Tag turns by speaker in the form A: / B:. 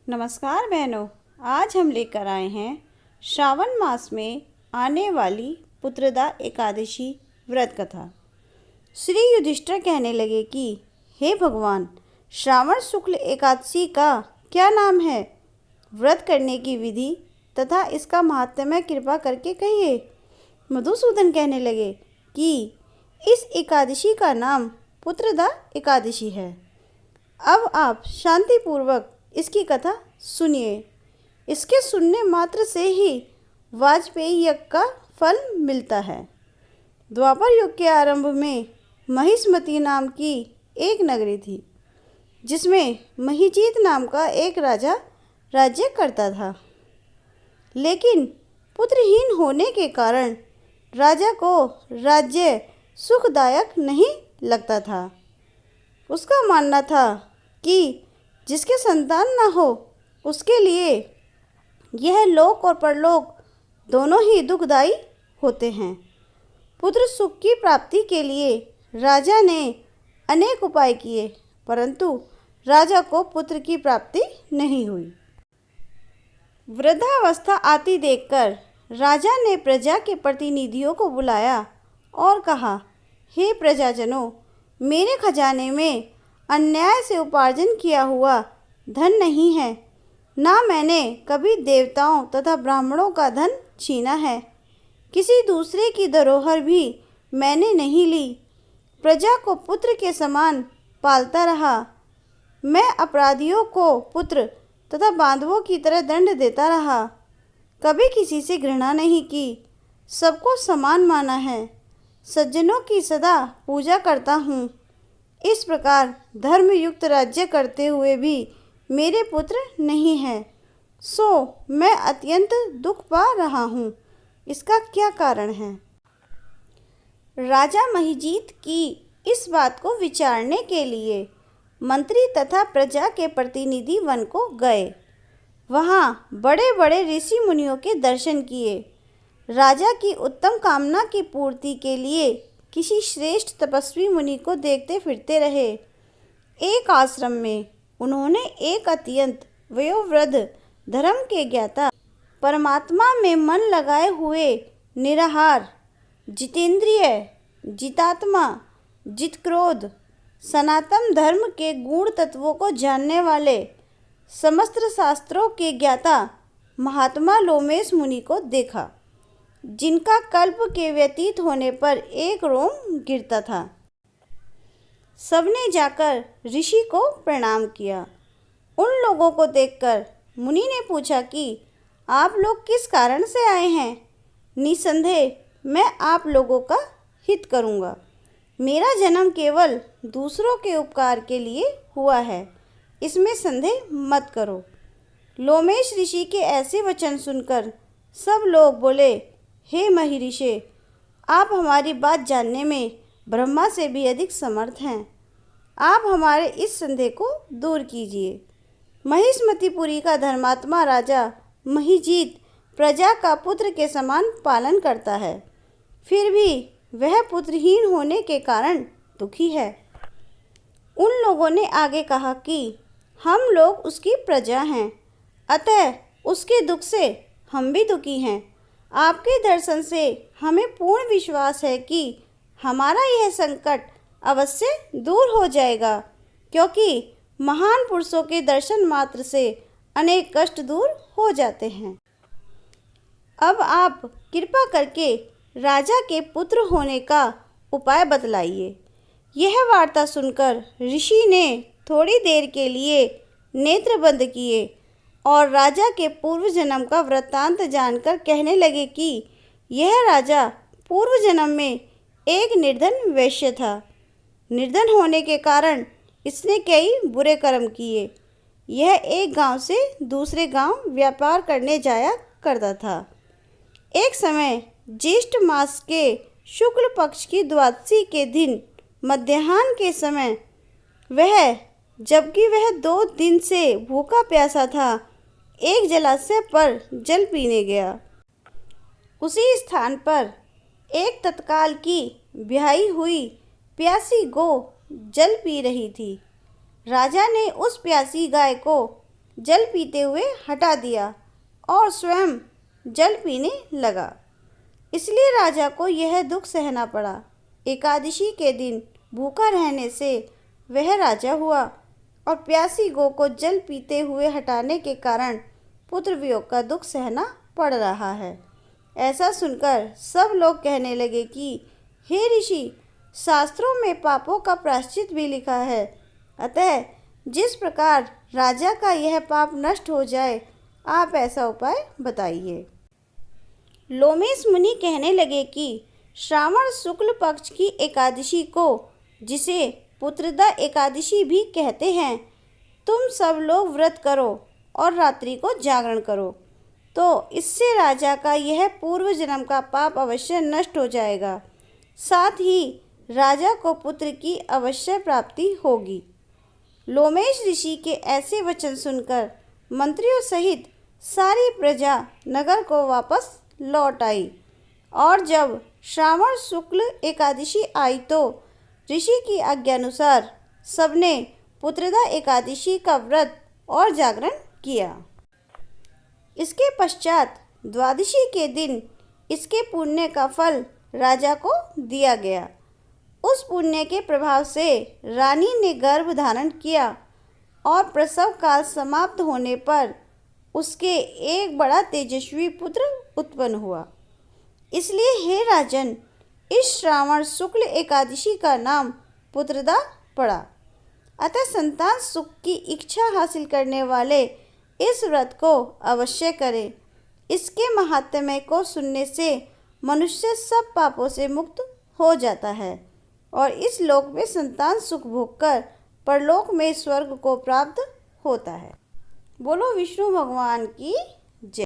A: नमस्कार बहनों, आज हम लेकर आए हैं श्रावण मास में आने वाली पुत्रदा एकादशी व्रत कथा। श्री युधिष्ठिर कहने लगे कि हे भगवान, श्रावण शुक्ल एकादशी का क्या नाम है? व्रत करने की विधि तथा इसका महात्म्य कृपा करके कहिए। मधुसूदन कहने लगे कि इस एकादशी का नाम पुत्रदा एकादशी है। अब आप शांतिपूर्वक इसकी कथा सुनिए। इसके सुनने मात्र से ही वाजपेयी यज्ञ का फल मिलता है। द्वापर युग के आरंभ में महिष्मती नाम की एक नगरी थी, जिसमें महिजीत नाम का एक राजा राज्य करता था। लेकिन पुत्रहीन होने के कारण राजा को राज्य सुखदायक नहीं लगता था। उसका मानना था कि जिसके संतान न हो उसके लिए यह लोक और परलोक दोनों ही दुखदायी होते हैं। पुत्र सुख की प्राप्ति के लिए राजा ने अनेक उपाय किए, परंतु राजा को पुत्र की प्राप्ति नहीं हुई। वृद्धावस्था आती देखकर राजा ने प्रजा के प्रतिनिधियों को बुलाया और कहा, हे प्रजाजनों, मेरे खजाने में अन्याय से उपार्जन किया हुआ धन नहीं है, ना मैंने कभी देवताओं तथा ब्राह्मणों का धन छीना है। किसी दूसरे की धरोहर भी मैंने नहीं ली। प्रजा को पुत्र के समान पालता रहा। मैं अपराधियों को पुत्र तथा बांधवों की तरह दंड देता रहा। कभी किसी से घृणा नहीं की, सबको समान माना है। सज्जनों की सदा पूजा करता हूँ। इस प्रकार धर्मयुक्त राज्य करते हुए भी मेरे पुत्र नहीं हैं, सो मैं अत्यंत दुख पा रहा हूँ। इसका क्या कारण है? राजा महिजीत की इस बात को विचारने के लिए मंत्री तथा प्रजा के प्रतिनिधि वन को गए। वहाँ बड़े बड़े ऋषि मुनियों के दर्शन किए। राजा की उत्तम कामना की पूर्ति के लिए किसी श्रेष्ठ तपस्वी मुनि को देखते फिरते रहे। एक आश्रम में उन्होंने एक अत्यंत वयोवृद्ध धर्म के ज्ञाता, परमात्मा में मन लगाए हुए, निराहार, जितेंद्रिय, जितात्मा, जितक्रोध, सनातन धर्म के गुण तत्वों को जानने वाले, समस्त शास्त्रों के ज्ञाता महात्मा लोमेश मुनि को देखा, जिनका कल्प के व्यतीत होने पर एक रोम गिरता था। सबने जाकर ऋषि को प्रणाम किया। उन लोगों को देखकर मुनि ने पूछा कि आप लोग किस कारण से आए हैं? निसंदेह मैं आप लोगों का हित करूंगा। मेरा जन्म केवल दूसरों के उपकार के लिए हुआ है, इसमें संदेह मत करो। लोमेश ऋषि के ऐसे वचन सुनकर सब लोग बोले, हे महर्षि, आप हमारी बात जानने में ब्रह्मा से भी अधिक समर्थ हैं। आप हमारे इस संदेह को दूर कीजिए। महिष्मतीपुरी का धर्मात्मा राजा महिजीत प्रजा का पुत्र के समान पालन करता है, फिर भी वह पुत्रहीन होने के कारण दुखी है। उन लोगों ने आगे कहा कि हम लोग उसकी प्रजा हैं, अतः उसके दुख से हम भी दुखी हैं। आपके दर्शन से हमें पूर्ण विश्वास है कि हमारा यह संकट अवश्य दूर हो जाएगा, क्योंकि महान पुरुषों के दर्शन मात्र से अनेक कष्ट दूर हो जाते हैं। अब आप कृपा करके राजा के पुत्र होने का उपाय बतलाइए। यह वार्ता सुनकर ऋषि ने थोड़ी देर के लिए नेत्र बंद किए और राजा के पूर्व जन्म का वृत्तांत जानकर कहने लगे कि यह राजा पूर्व जन्म में एक निर्धन वैश्य था। निर्धन होने के कारण इसने कई बुरे कर्म किए। यह एक गांव से दूसरे गांव व्यापार करने जाया करता था। एक समय ज्येष्ठ मास के शुक्ल पक्ष की द्वादशी के दिन मध्याह्न के समय जबकि वह 2 दिन से भूखा प्यासा था, एक जलाशय पर जल पीने गया। उसी स्थान पर एक तत्काल की ब्याही हुई प्यासी गौ जल पी रही थी। राजा ने उस प्यासी गाय को जल पीते हुए हटा दिया और स्वयं जल पीने लगा। इसलिए राजा को यह दुख सहना पड़ा। एकादशी के दिन भूखा रहने से वह राजा हुआ और प्यासी गौ को जल पीते हुए हटाने के कारण पुत्र वियोग का दुख सहना पड़ रहा है। ऐसा सुनकर सब लोग कहने लगे कि हे ऋषि, शास्त्रों में पापों का प्रायश्चित भी लिखा है, अतः जिस प्रकार राजा का यह पाप नष्ट हो जाए, आप ऐसा उपाय बताइए। लोमेश मुनि कहने लगे कि श्रावण शुक्ल पक्ष की एकादशी को, जिसे पुत्रदा एकादशी भी कहते हैं, तुम सब लोग व्रत करो और रात्रि को जागरण करो, तो इससे राजा का यह पूर्व जन्म का पाप अवश्य नष्ट हो जाएगा। साथ ही राजा को पुत्र की अवश्य प्राप्ति होगी। लोमेश ऋषि के ऐसे वचन सुनकर मंत्रियों सहित सारी प्रजा नगर को वापस लौट आई और जब श्रावण शुक्ल एकादशी आई तो ऋषि की आज्ञानुसार सबने पुत्रदा एकादशी का व्रत और जागरण किया। इसके पश्चात द्वादशी के दिन इसके पुण्य का फल राजा को दिया गया। उस पुण्य के प्रभाव से रानी ने गर्भ धारण किया और प्रसव काल समाप्त होने पर उसके एक बड़ा तेजस्वी पुत्र उत्पन्न हुआ। इसलिए हे राजन, इस श्रावण शुक्ल एकादशी का नाम पुत्रदा पड़ा। अतः संतान सुख की इच्छा हासिल करने वाले इस व्रत को अवश्य करें। इसके महात्म्य को सुनने से मनुष्य सब पापों से मुक्त हो जाता है और इस लोक में संतान सुख भोगकर परलोक में स्वर्ग को प्राप्त होता है। बोलो विष्णु भगवान की